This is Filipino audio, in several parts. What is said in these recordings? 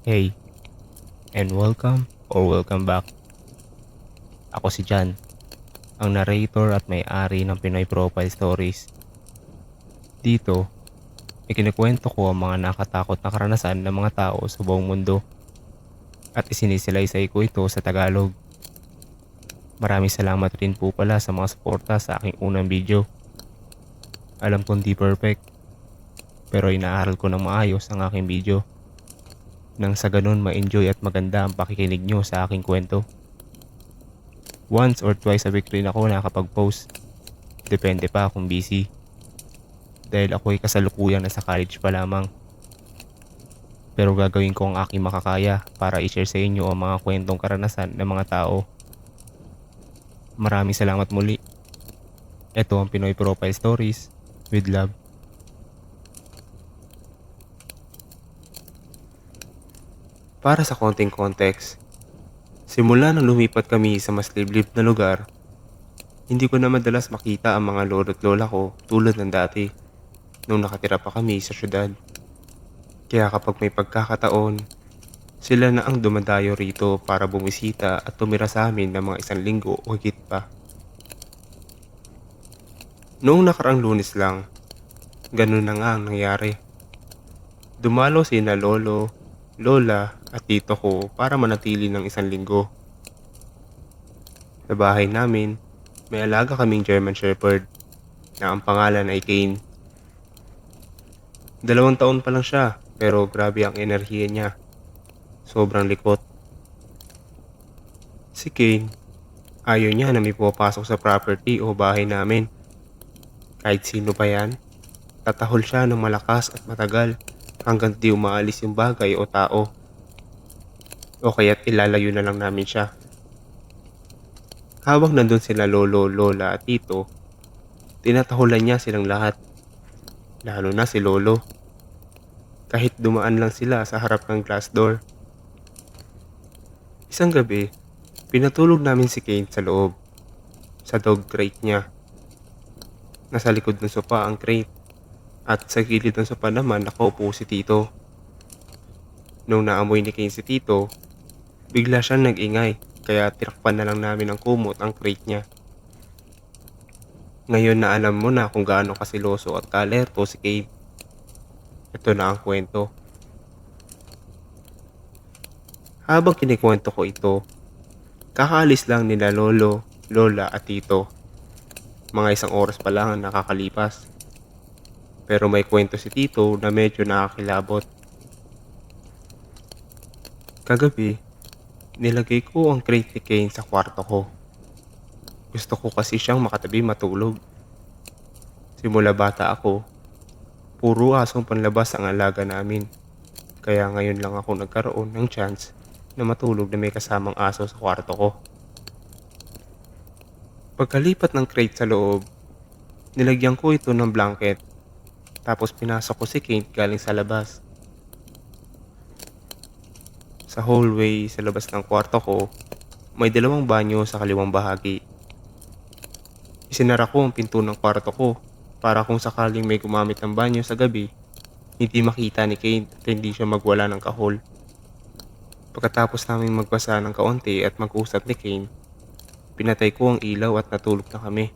Hey, and welcome back. Ako si Jan, ang narrator at may-ari ng Pinoy Profile Stories. Dito, ikinukwento ko ang mga nakatakot na karanasan ng mga tao sa buong mundo at isinisilaysay ko ito sa Tagalog. Maraming salamat rin po pala sa mga suporta sa aking unang video. Alam kong di perfect, pero inaaral ko ng maayos ang aking video. Nang sa ganun ma-enjoy at maganda ang pakikinig nyo sa aking kwento. Once or twice a week rin ako nakapag-post. Depende pa kung busy. Dahil ako'y kasalukuyang nasa college pa lamang. Pero gagawin ko ang aking makakaya para i-share sa inyo ang mga kwentong karanasan ng mga tao. Maraming salamat muli. Ito ang Pinoy Profile Stories with love. Para sa konting context, simula nang lumipat kami sa mas liblib na lugar, hindi ko na madalas makita ang mga lolo't lola ko tulad ng dati nung nakatira pa kami sa syudad. Kaya kapag may pagkakataon, sila na ang dumadayo rito para bumisita at tumira sa amin ng mga 1 linggo o higit pa. Noong nakarang Lunes lang, ganun na nga ang nangyari. Dumalo sina lolo, lola at tito ko para manatili ng 1 linggo. Sa bahay namin, may alaga kaming German Shepherd na ang pangalan ay Kane. 2 taon pa lang siya pero grabe ang enerhiya niya. Sobrang likot. Si Kane, ayaw niya na may pumapasok sa property o bahay namin. Kahit sino pa yan, tatahol siya ng malakas at matagal hanggang di umaalis yung bagay o tao. O kaya't ilalayo na lang namin siya. Habang nandun sila lolo, lola at tito, tinatahulan niya silang lahat. Lalo na si lolo. Kahit dumaan lang sila sa harap ng glass door. Isang gabi, pinatulog namin si Kane sa loob, sa dog crate niya. Nasa likod ng sopa ang crate, at sa gilid ng sopa naman nakaupo si Tito. Nung naamoy ni Kane si Tito, bigla siyang nag-ingay, kaya tinakpan na lang namin ng kumot ang crate niya. Ngayon na alam mo na kung gaano kasiloso at kaalerto si Kane. Ito na ang kwento. Habang kinikwento ko ito, kakaalis lang nila lolo, lola at tito. Mga 1 oras pa lang ang nakakalipas. Pero may kwento si tito na medyo nakakilabot. Kagabi, nilagay ko ang crate ni Kane sa kwarto ko. Gusto ko kasi siyang makatabi matulog. Simula bata ako, puro asong panlabas ang alaga namin. Kaya ngayon lang ako nagkaroon ng chance na matulog na may kasamang aso sa kwarto ko. Pagkalipat ng crate sa loob, nilagyan ko ito ng blanket. Tapos pinasok ko si Kane galing sa labas. Sa hallway sa labas ng kwarto ko, may 2 banyo sa kaliwang bahagi. Isinara ko ang pinto ng kwarto ko para kung sakaling may gumamit ng banyo sa gabi, hindi makita ni Kane at hindi siya magwala ng kahol. Pagkatapos naming magbasa ng kaunti at mag-usap ni Kane, pinatay ko ang ilaw at natulog na kami.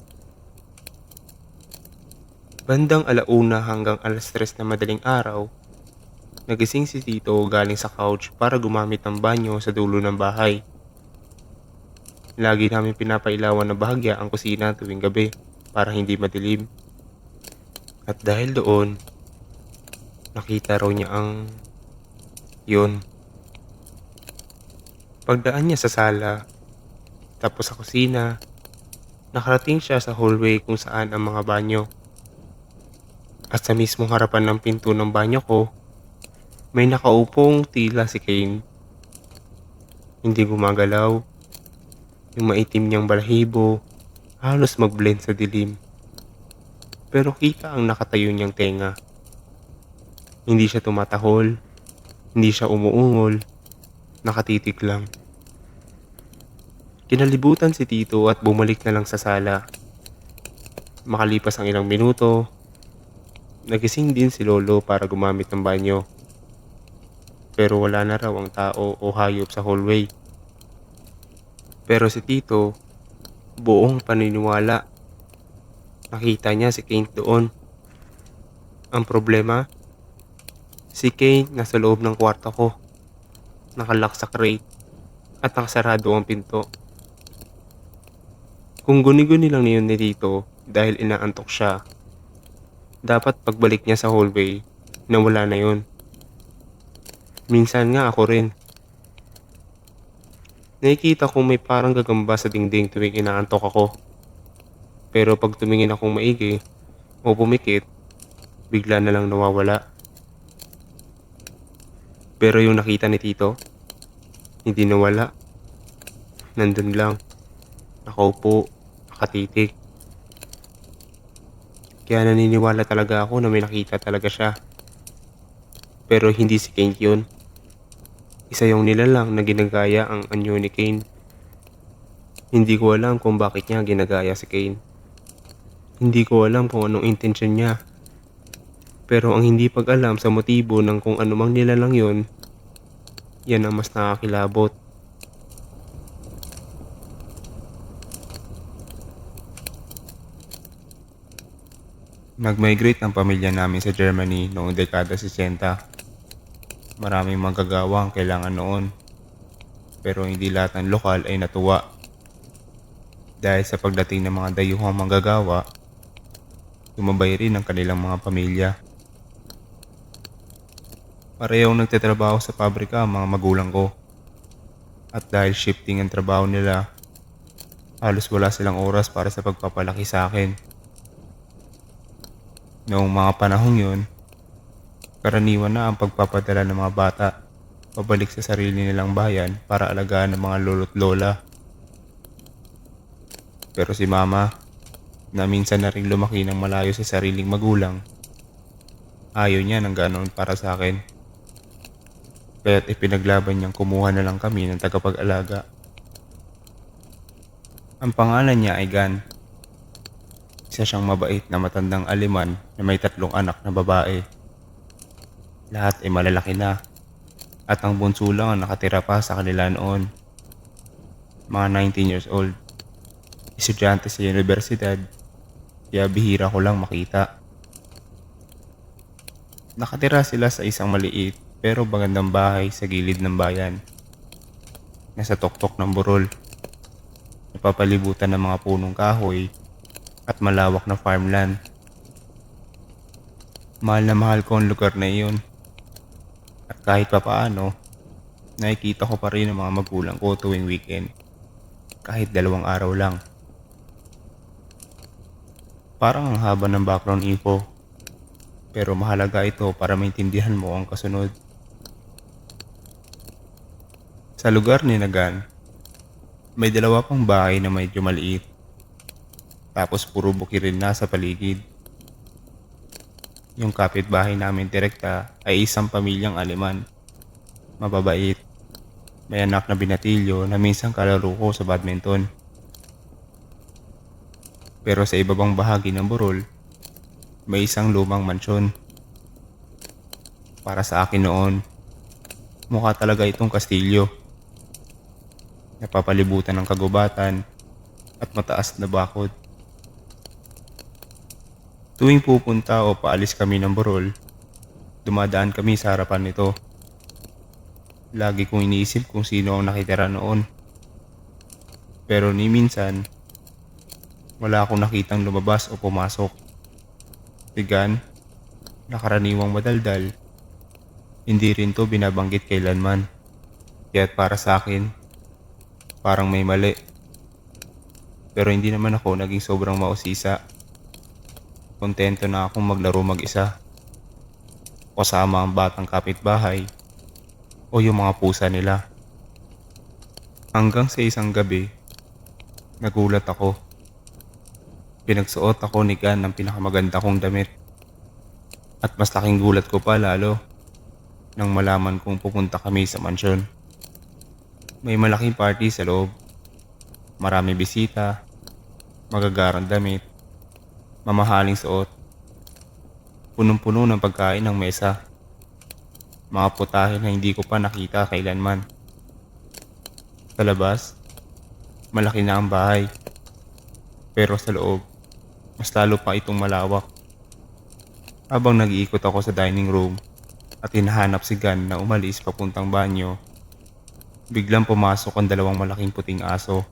Bandang 1:00 hanggang 3:00 na madaling araw, nagising si Tito galing sa couch para gumamit ng banyo sa dulo ng bahay. Lagi namin pinapailawan ng bahagya ang kusina tuwing gabi para hindi madilim. At dahil doon, nakita raw niya yun. Pagdaan niya sa sala, tapos sa kusina, nakarating siya sa hallway kung saan ang mga banyo. At sa mismong harapan ng pinto ng banyo ko, may nakaupong tila si Kane. Hindi gumagalaw, yung maitim niyang balahibo halos mag-blend sa dilim. Pero kita ang nakatayo niyang tenga. Hindi siya tumatahol, hindi siya umuungol, nakatitig lang. Kinalibutan si Tito at bumalik na lang sa sala. Makalipas ang ilang minuto, nagising din si Lolo para gumamit ng banyo. Pero wala na raw ang tao o hayop sa hallway. Pero si Tito, buong paniniwala. Nakita niya si Kane doon. Ang problema, si Kane nasa loob ng kwarto ko. Nakalock sa crate at nakasarado ang pinto. Kung guni-guni lang niyon ni Tito dahil inaantok siya, dapat pagbalik niya sa hallway, nawala na yun. Minsan nga ako rin. Nakikita kong may parang gagamba sa dingding tuwing inaantok ako. Pero pag tumingin akong maigi o pumikit, bigla na lang nawawala. Pero yung nakita ni Tito, hindi nawala. Nandun lang, nakaupo, nakatitig. Kaya naniniwala talaga ako na may nakita talaga siya. Pero hindi si Kane yun. Isa yung nilalang na ginagaya ang anyo ni Kane. Hindi ko alam kung bakit niya ginagaya si Kane. Hindi ko alam kung anong intensyon niya. Pero ang hindi pag-alam sa motibo ng kung anumang nilalang yun, yan ang mas nakakilabot. Nag-migrate ang pamilya namin sa Germany noong dekada 60. Maraming manggagawa ang kailangan noon. Pero hindi lahat ng lokal ay natuwa. Dahil sa pagdating ng mga dayuhang manggagawa, tumabay rin ang kanilang mga pamilya. Parehong nagtatrabaho sa pabrika ang mga magulang ko. At dahil shifting ang trabaho nila, halos wala silang oras para sa pagpapalaki sa akin. Noong mga panahong yun, karaniwan na ang pagpapadala ng mga bata pabalik sa sarili nilang bayan para alagaan ng mga lolo't lola. Pero si mama, na minsan na rin lumaki ng malayo sa sariling magulang, ayaw niya ng ganoon para sa akin. Kaya't ipinaglaban niyang kumuha na lang kami ng tagapag-alaga. Ang pangalan niya ay Gan. Isa siyang mabait na matandang Aleman na may 3 anak na babae. Lahat ay malalaki na at ang bunso lang ang nakatira pa sa kanila noon. Mga 19 years old. Estudyante sa universidad, kaya bihira ko lang makita. Nakatira sila sa isang maliit pero magandang bahay sa gilid ng bayan. Nasa tuktok ng burol. Napapalibutan ng mga punong kahoy at malawak na farmland. Mahal na mahal ko ang lugar na iyon. At kahit papaano, nakikita ko pa rin ang mga magulang ko tuwing weekend. Kahit 2 araw lang. Parang ang haba ng background info. Pero mahalaga ito para maintindihan mo ang kasunod. Sa lugar ni Nagan, may 2 pang bahay na medyo maliit. Tapos puro bukirin na sa paligid. Yung kapitbahay namin direkta ay isang pamilyang Aleman. Mababait. May anak na binatilyo na minsan kalaro ko sa badminton. Pero sa ibabang bahagi ng burol, may isang lumang mansyon. Para sa akin noon, mukha talaga itong kastilyo. Napapalibutan ng kagubatan at mataas na bakod. Tuwing pupunta o paalis kami ng burol, dumadaan kami sa harapan nito. Lagi kong iniisip kung sino ang nakitira noon. Pero ni minsan, wala akong nakitang lumabas o pumasok. Tigan, nakaraniwang madaldal, hindi rin to binabanggit kailanman. Kaya't para sa akin, parang may mali. Pero hindi naman ako naging sobrang mausisa. Kontento na akong maglaro mag-isa. Kasama ang batang kapitbahay o yung mga pusa nila. Hanggang sa isang gabi, nagulat ako. Pinagsuot ako ni Gan ng pinakamaganda kong damit. At mas laking gulat ko pa lalo nang malaman kong pupunta kami sa mansyon. May malaking party sa loob, marami bisita, magagarang damit, mamahaling suot, punong-puno ng pagkain ng mesa, mga putahe na hindi ko pa nakita kailanman. Sa labas, malaki na ang bahay, pero sa loob, mas lalo pa itong malawak. Habang nag-iikot ako sa dining room at hinahanap si Gan na umalis papuntang banyo, biglang pumasok ang dalawang malaking puting aso.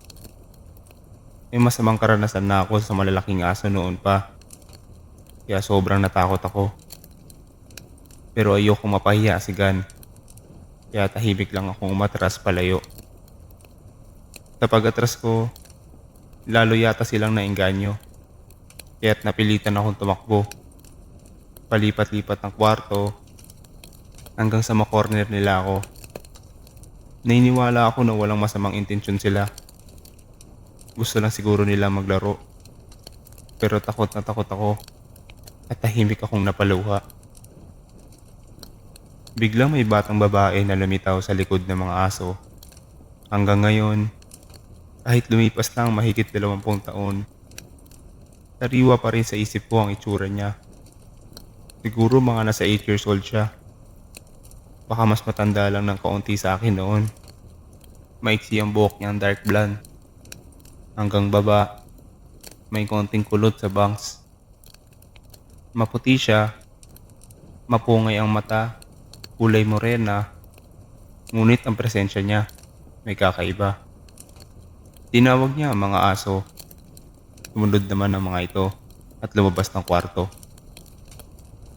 May masamang karanasan na ako sa malalaking aso noon pa, kaya sobrang natakot ako. Pero ayoko mapahiya si Gan, kaya tahimik lang akong umatras palayo. Sa pag-atras ko, lalo yata silang naengganyo, kaya't napilitan akong tumakbo. Palipat-lipat ng kwarto, hanggang sa makorner nila ako. Nainiwala ako na walang masamang intensyon sila. Gusto lang siguro nila maglaro. Pero takot na takot ako at tahimik akong napaluha. Biglang may batang babae na lumitaw sa likod ng mga aso. Hanggang ngayon, kahit lumipas lang mahigit 20 taon, sariwa pa rin sa isip ko ang itsura niya. Siguro mga nasa 8 years old siya. Baka mas matanda lang ng kaunti sa akin noon. Maiksi ang buhok niyang dark blonde. Hanggang baba, may konting kulot sa bangs. Maputi siya, mapungay ang mata, kulay morena, ngunit ang presensya niya may kakaiba. Tinawag niya ang mga aso. Sumunod naman ang mga ito at lumabas ng kwarto.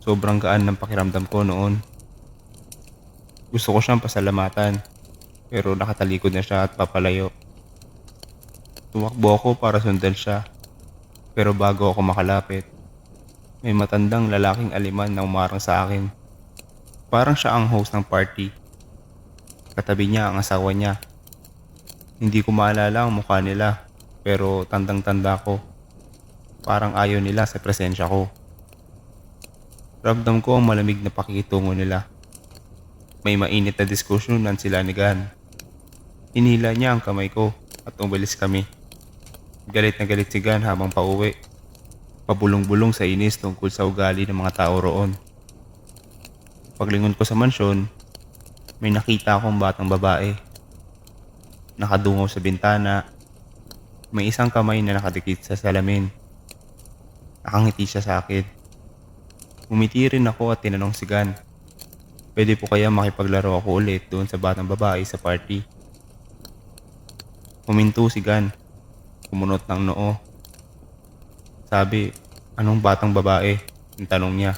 Sobrang gaan ng pakiramdam ko noon. Gusto ko siyang pasalamatan, pero nakatalikod na siya at papalayo. Tumakbo ako para sundan siya, pero bago ako makalapit, may matandang lalaking aliman na umarang sa akin. Parang siya ang host ng party. Katabi niya ang asawa niya. Hindi ko maalala ang mukha nila, pero tandang-tanda ko. Parang ayaw nila sa presensya ko. Ramdam ko ang malamig na pakikitungo nila. May mainit na diskusyonan sila ni Gan. Hinila niya ang kamay ko at umalis kami. Galit na galit si Gan habang pauwi. Pabulong-bulong sa inis tungkol sa ugali ng mga tao roon. Paglingon ko sa mansyon, may nakita akong batang babae. Nakadungaw sa bintana. May isang kamay na nakadikit sa salamin. Nakangiti siya sa akin. Umiti rin ako at tinanong si Gan. Pwede po kaya makipaglaro ako ulit doon sa batang babae sa party? Huminto si Gan. Kumunot ng noo. Sabi, anong batang babae? Ang tanong niya.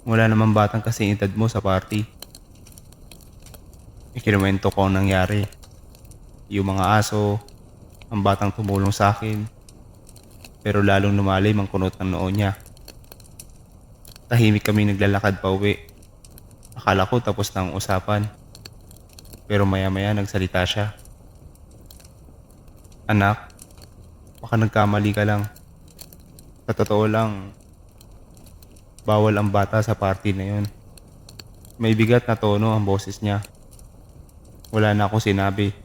Wala namang batang kasing edad mo sa party. Ikinuwento ko ang nangyari. Yung mga aso, ang batang tumulong sa akin. Pero lalong lumalim ang kunot ng noo niya. Tahimik kami naglalakad pa uwi. Akala ko tapos na ang usapan. Pero maya-maya nagsalita siya. Anak, baka nagkamali ka lang. Sa totoo lang, bawal ang bata sa party na yun. May bigat na tono ang boses niya. Wala na akong sinabi.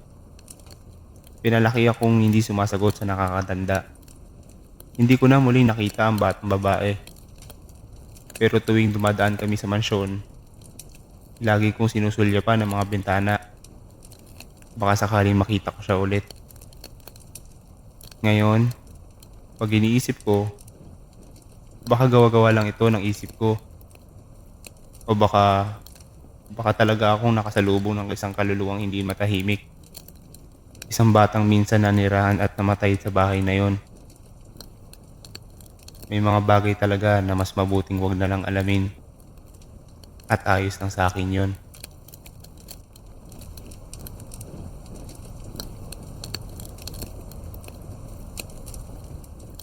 Pinalaki akong hindi sumasagot sa nakakatanda. Hindi ko na muling nakita ang batang babae. Pero tuwing dumadaan kami sa mansyon, lagi kong sinusulyapan ang mga bintana. Baka sakaling makita ko siya ulit. Ngayon, pag iniisip ko, baka gawa-gawa lang ito ng isip ko. O baka talaga akong nakasalubong ng isang kaluluwang hindi matahimik. Isang batang minsan nanirahan at namatay sa bahay na yon. May mga bagay talaga na mas mabuting wag na lang alamin. At ayos lang sa akin yon.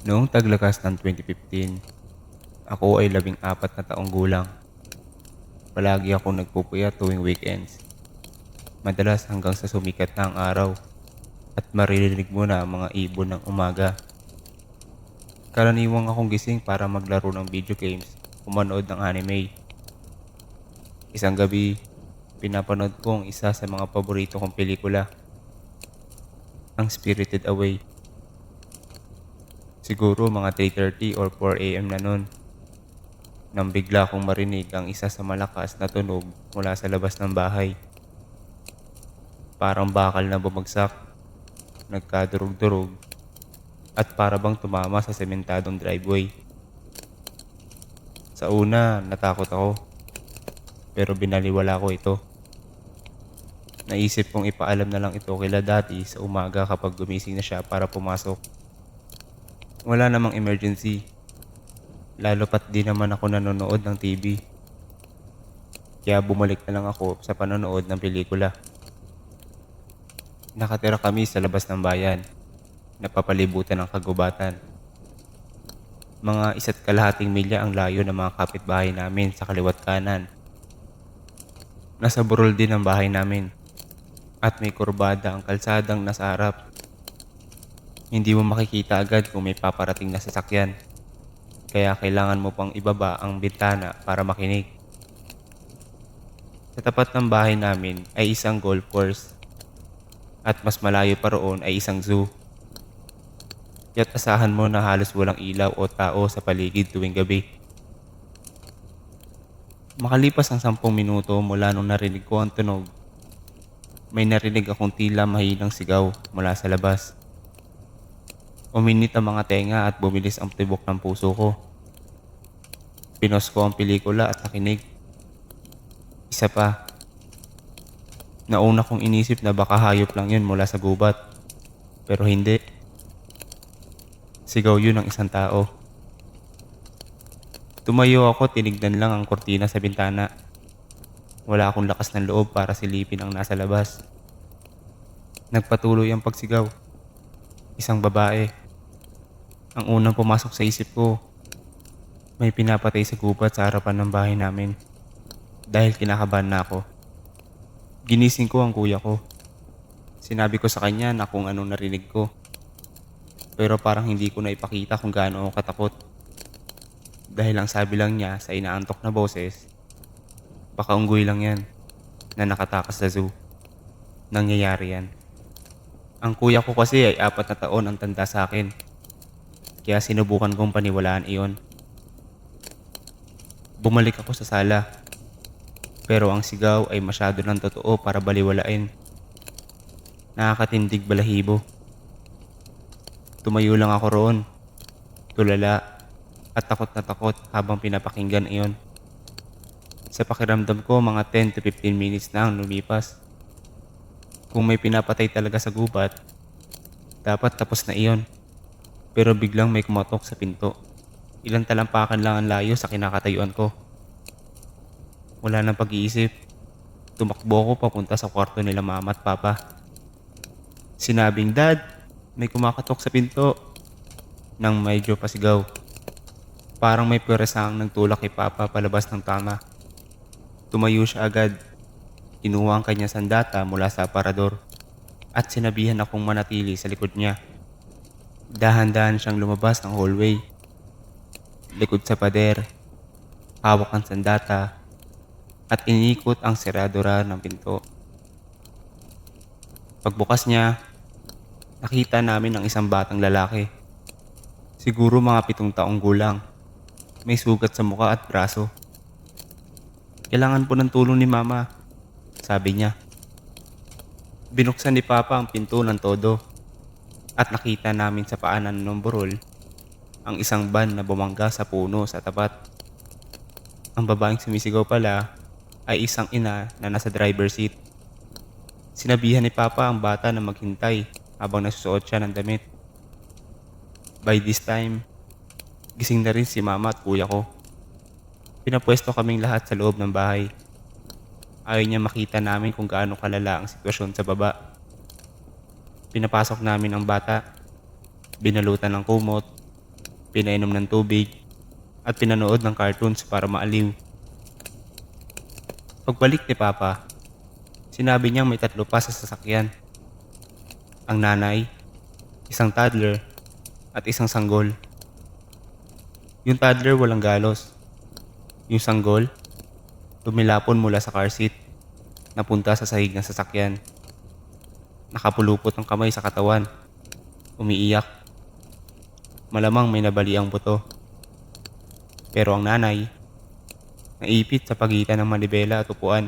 Noong taglakas ng 2015, ako ay 14 na taong gulang. Palagi akong nagpupuyat tuwing weekends. Madalas hanggang sa sumikat na ang araw at maririnig mo na ang mga ibon ng umaga. Karaniwang akong gising para maglaro ng video games o manood ng anime. Isang gabi, pinapanood ko ang isa sa mga paborito kong pelikula, ang Spirited Away. Siguro mga 3:30 or 4 AM na nun, nang bigla kong marinig ang isa sa malakas na tunog mula sa labas ng bahay. Parang bakal na bumagsak, nagkadurog-durog, at para bang tumama sa sementadong driveway. Sa una, natakot ako, pero binaliwala ko ito. Naisip kong ipaalam na lang ito kila Daddy sa umaga kapag gumising na siya para pumasok. Wala namang emergency, lalo pat di naman ako nanonood ng TV. Kaya bumalik na lang ako sa panonood ng pelikula. Nakatira kami sa labas ng bayan, napapalibutan ng kagubatan. Mga 1.5 milya ang layo ng mga kapitbahay namin sa kaliwat kanan. Nasa burol din ang bahay namin, at may kurbada ang kalsadang nasa harap. Hindi mo makikita agad kung may paparating na sasakyan, kaya kailangan mo pang ibaba ang bintana para makinig. Sa tapat ng bahay namin ay isang golf course, at mas malayo pa roon ay isang zoo. Kaya't asahan mo na halos walang ilaw o tao sa paligid tuwing gabi. Makalipas ang 10 minuto mula nung narinig ko ang tunog, may narinig akong tila mahinang sigaw mula sa labas. Uminit ang mga tenga at bumilis ang tibok ng puso ko. Pinos ko ang pelikula at nakinig. Isa pa. Nauna kong inisip na baka hayop lang yun mula sa gubat. Pero hindi. Sigaw yun ng isang tao. Tumayo ako, tinignan lang ang kortina sa bintana. Wala akong lakas ng loob para silipin ang nasa labas. Nagpatuloy ang pagsigaw. Isang babae. Ang unang pumasok sa isip ko, may pinapatay sa gubat sa harapan ng bahay namin. Dahil kinakabahan na ako. Ginising ko ang kuya ko. Sinabi ko sa kanya na kung anong narinig ko. Pero parang hindi ko na ipakita kung gaano ako katakot. Dahil ang sabi lang niya sa inaantok na boses, baka unggoy lang yan na nakatakas sa zoo. Nangyayari yan. Ang kuya ko kasi ay 4 na taon ang tanda sa akin. Kaya sinubukan kong paniwalaan iyon. Bumalik ako sa sala. Pero ang sigaw ay masyado ng totoo para baliwalain. Nakakatindig balahibo. Tumayo lang ako roon. Tulala at takot na takot habang pinapakinggan iyon. Sa pakiramdam ko mga 10 to 15 minutes na ang lumipas. Kung may pinapatay talaga sa gubat, dapat tapos na iyon. Pero biglang may kumatok sa pinto. Ilang talampakan lang ang layo sa kinakatayuan ko. Wala nang pag-iisip. Tumakbo ko papunta sa kwarto nila mama at papa. Sinabing, "Dad, may kumakatok sa pinto." Nang medyo pasigaw. Parang may puwersang nagtulak kay papa palabas ng tama. Tumayo siya agad. Kinuha ang kanya sandata mula sa aparador at sinabihan akong manatili sa likod niya. Dahan-dahan siyang lumabas ng hallway. Likod sa pader, hawak ang sandata, at inikot ang seradura ng pinto. Pagbukas niya, nakita namin ang isang batang lalaki. Siguro mga 7 taong gulang. May sugat sa muka at braso. "Kailangan po ng tulong ni mama," sabi niya. Binuksan ni papa ang pinto ng todo at nakita namin sa paanan ng burol ang isang van na bumangga sa puno sa tapat. Ang babaeng sumisigaw pala ay isang ina na nasa driver seat. Sinabihan ni papa ang bata na maghintay habang nasusuot siya ng damit. By this time, gising na rin si mama at kuya ko. Pinapwesto kaming lahat sa loob ng bahay. Ayaw niya makita namin kung gaano kalala ang sitwasyon sa baba. Pinapasok namin ang bata, binalutan ng kumot, pinainom ng tubig, at pinanood ng cartoons para maaliw. Pagbalik ni papa, sinabi niyang may 3 pa sa sasakyan. Ang nanay, isang toddler, at isang sanggol. Yung toddler walang galos. Yung sanggol, lumilapon mula sa car seat, napunta sa sahig ng sasakyan. Nakapulupot ang kamay sa katawan, umiiyak. Malamang may nabali ang buto. Pero ang nanay, naipit sa pagitan ng manibela at upuan.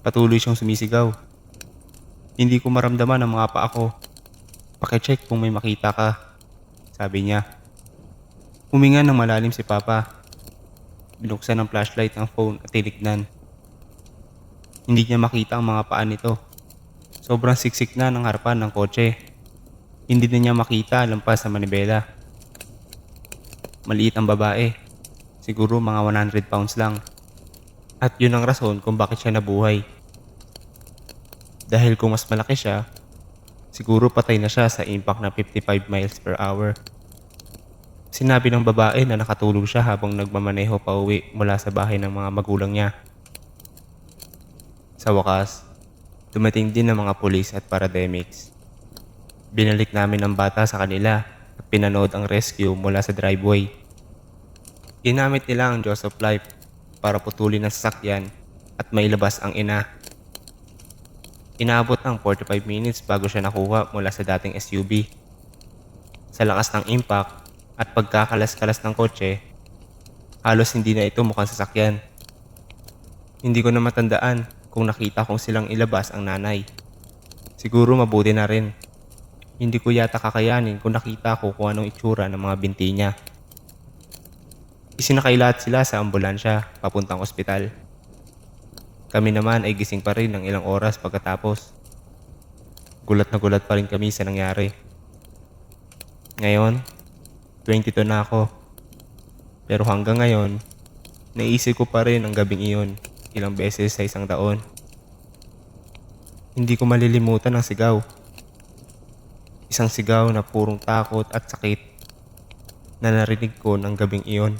Patuloy siyang sumisigaw. Hindi ko maramdaman ang mga paa ko. Pakicheck kung may makita ka, sabi niya. Huminga ng malalim si Papa. Binuksan ng flashlight ang phone at tinignan. Hindi niya makita ang mga paa nito. Sobrang siksik na ng harapan ng kotse. Hindi na niya makita lampas sa manibela. Maliit ang babae. Siguro mga 100 pounds lang. At yun ang rason kung bakit siya nabuhay. Dahil kung mas malaki siya, siguro patay na siya sa impact na 55 miles per hour. Sinabi ng babae na nakatulog siya habang nagmamaneho pa uwi mula sa bahay ng mga magulang niya. Sa wakas, dumating din ang mga pulis at paramedics. Binalik namin ang bata sa kanila at pinanood ang rescue mula sa driveway. Ginamit nila ang jaws of life para putulin ang sasakyan at mailabas ang ina. Inaabot ng 45 minutes bago siya nakuha mula sa dating SUV. Sa lakas ng impact at pagkakalas-kalas ng kotse, halos hindi na ito mukhang sasakyan. Hindi ko na matandaan kung nakita kong silang ilabas ang nanay. Siguro mabuti na rin. Hindi ko yata kakayanin kung nakita ko kung anong itsura ng mga binti niya. Isinakay lahat sila sa ambulansya papuntang ospital. Kami naman ay gising pa rin ng ilang oras pagkatapos. Gulat na gulat pa rin kami sa nangyari. Ngayon, 22 na ako. Pero hanggang ngayon, naisip ko pa rin ang gabing iyon ilang beses sa isang taon. Hindi ko malilimutan ang sigaw. Isang sigaw na purong takot at sakit na narinig ko ng gabing iyon.